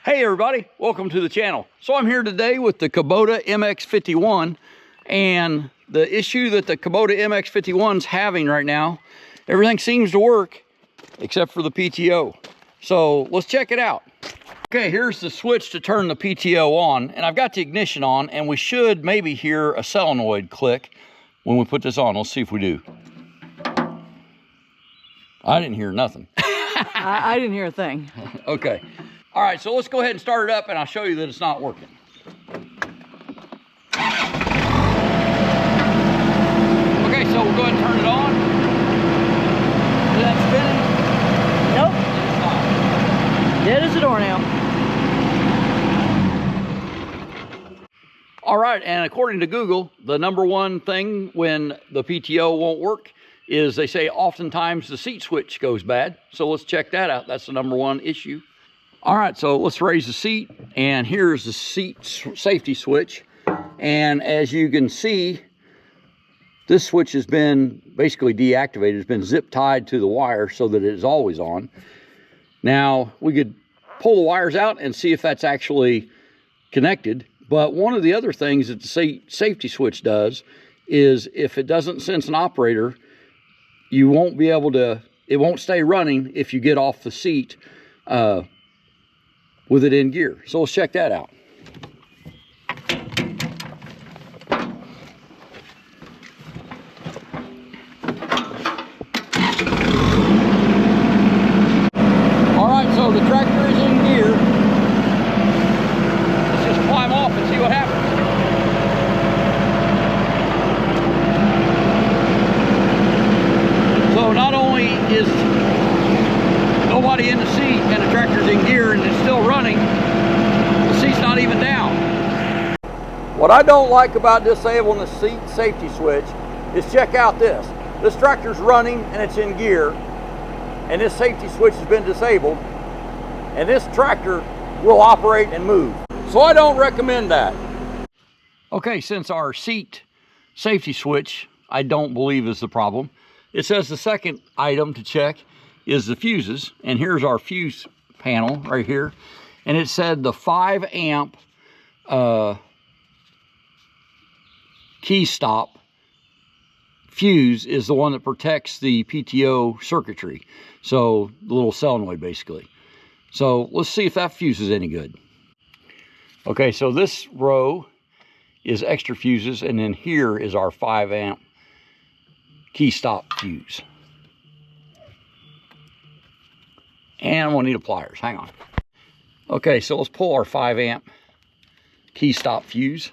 Hey everybody, welcome to the channel. So I'm here today with the Kubota MX51, and the issue that the Kubota MX51 is having right now, everything seems to work except for the PTO. So let's check it out. Okay, here's the switch to turn the PTO on, and I've got the ignition on, and we should maybe hear a solenoid click when we put this on. Let's see if we do. I didn't hear nothing. I didn't hear a thing. Okay. All right, so let's go ahead and start it up, and I'll show you that it's not working. Okay, so we'll go ahead and turn it on. Is that spinning? Nope. It's not. Dead as a doornail. All right, and according to Google, the #1 thing when the PTO won't work is they say oftentimes the seat switch goes bad. So let's check that out. That's the #1 issue. All right, so let's raise the seat, and here's the seat safety switch. And as you can see, this switch has been basically deactivated. It's been zip tied to the wire so that it is always on. Now, we could pull the wires out and see if that's actually connected. But one of the other things that the safety switch does is if it doesn't sense an operator, you won't be able to, it won't stay running if you get off the seat with it in gear. So let's check that out. All right, so the tractor is in gear. Let's just climb off and see what happens. So not only is nobody in the seat and the tractor's in gear and it's still running, the seat's not even down. What I don't like about disabling the seat safety switch is check out this. This tractor's running and it's in gear, and this safety switch has been disabled, and this tractor will operate and move. So I don't recommend that. Okay, since our seat safety switch I don't believe is the problem, it says the second item to check is the fuses, and here's our fuse panel right here, and it said the 5 amp key stop fuse is the one that protects the PTO circuitry, so the little solenoid basically. So let's see if that fuse is any good. Okay, so this row is extra fuses, and then here is our 5 amp key stop fuse. And we'll need a pliers, hang on. Okay, so let's pull our 5 amp key stop fuse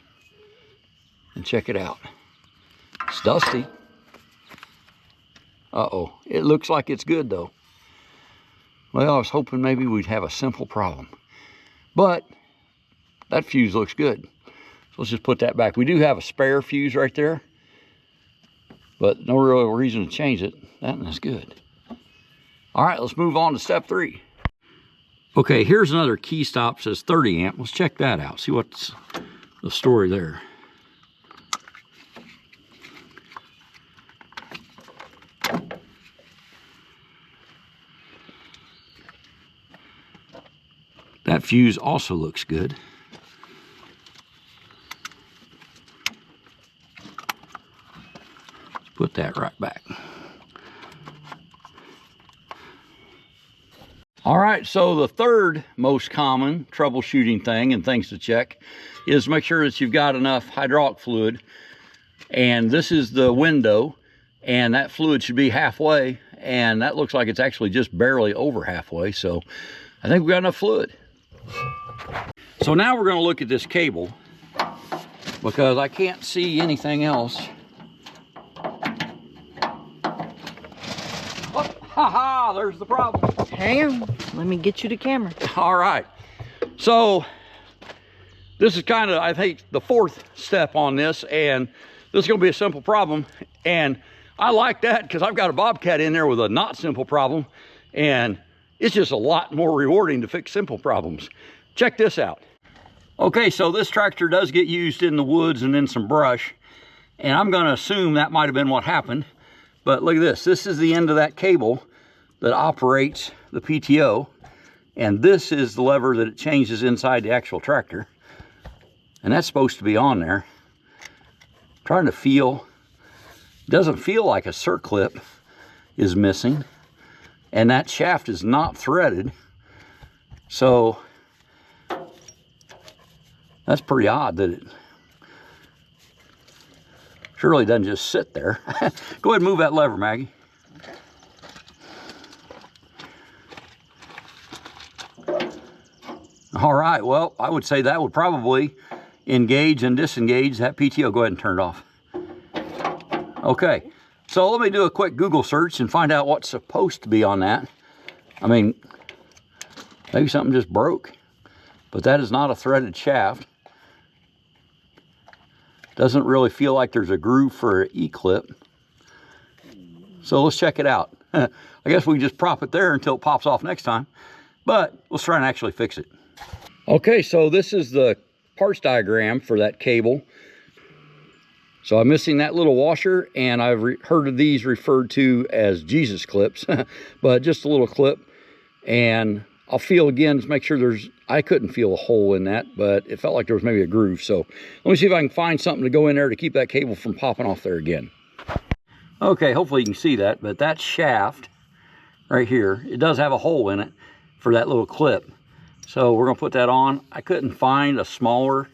and check it out. It's dusty. Uh-oh, it looks like it's good though. Well, I was hoping maybe we'd have a simple problem, but that fuse looks good. So let's just put that back. We do have a spare fuse right there, but no real reason to change it. That is good. All right, let's move on to step 3. Okay, here's another key stop, says 30 amp. Let's check that out, see what's the story there. That fuse also looks good. Let's put that right back. All right, so the third most common troubleshooting thing and things to check is make sure that you've got enough hydraulic fluid. And this is the window, and that fluid should be halfway, and that looks like it's actually just barely over halfway, so I think we got enough fluid. So now we're going to look at this cable, because I can't see anything else. Oh, ha-ha, there's the problem. Hang on, let me get you the camera. All right, so this is kind of, I think, the 4th step on this, and this is going to be a simple problem, and I like that because I've got a Bobcat in there with a not simple problem, and it's just a lot more rewarding to fix simple problems. Check this out. Okay, so this tractor does get used in the woods and in some brush, and I'm going to assume that might have been what happened. But look at this. This is the end of that cable that operates the PTO. And this is the lever that it changes inside the actual tractor. And that's supposed to be on there. Trying to feel, doesn't feel like a circlip is missing. And that shaft is not threaded. So that's pretty odd that it surely doesn't just sit there. Go ahead and move that lever, Maggie. All right, well, I would say that would probably engage and disengage that PTO. Go ahead and turn it off. Okay, so let me do a quick Google search and find out what's supposed to be on that. I mean, maybe something just broke, but that is not a threaded shaft. Doesn't really feel like there's a groove for an E-clip. So let's check it out. I guess we can just prop it there until it pops off next time, but let's try and actually fix it. Okay, so this is the parts diagram for that cable. So I'm missing that little washer, and I've heard of these referred to as Jesus clips, but just a little clip. And I'll feel again to make sure I couldn't feel a hole in that, but it felt like there was maybe a groove. So let me see if I can find something to go in there to keep that cable from popping off there again. Okay, hopefully you can see that, but that shaft right here, it does have a hole in it for that little clip. So we're gonna put that on. I couldn't find a smaller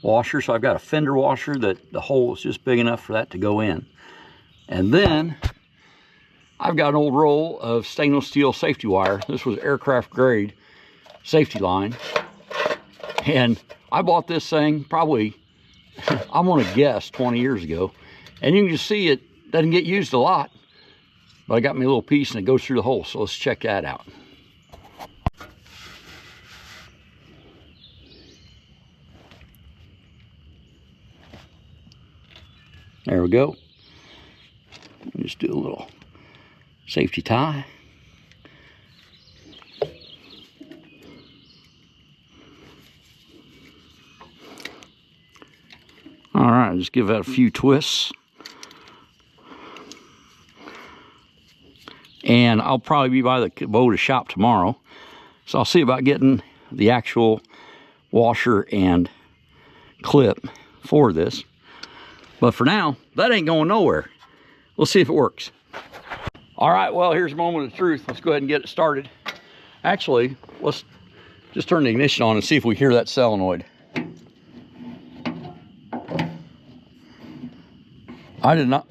washer, so I've got a fender washer that the hole is just big enough for that to go in. And then I've got an old roll of stainless steel safety wire. This was aircraft grade safety line. And I bought this thing probably, I'm gonna guess 20 years ago. And you can just see it doesn't get used a lot, but I got me a little piece and it goes through the hole. So let's check that out. There we go. Just do a little safety tie. All right, just give that a few twists. And I'll probably be by the Kubota shop tomorrow. So I'll see about getting the actual washer and clip for this. But for now, that ain't going nowhere. Let's see if it works. All right, well, here's a moment of truth. Let's go ahead and get it started. Actually, let's just turn the ignition on and see if we hear that solenoid. I did not.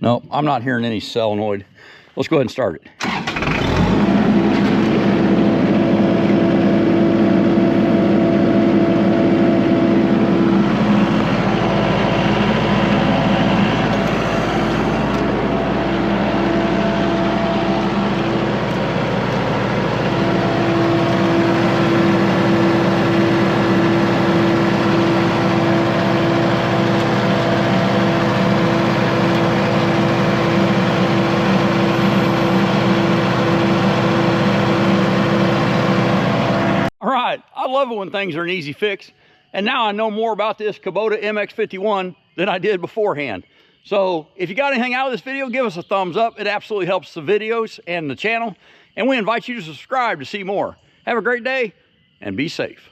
No, I'm not hearing any solenoid. Let's go ahead and start it. I love it when things are an easy fix. And now I know more about this Kubota MX51 than I did beforehand. So if you got anything out of this video, give us a thumbs up. It absolutely helps the videos and the channel. And we invite you to subscribe to see more. Have a great day and be safe.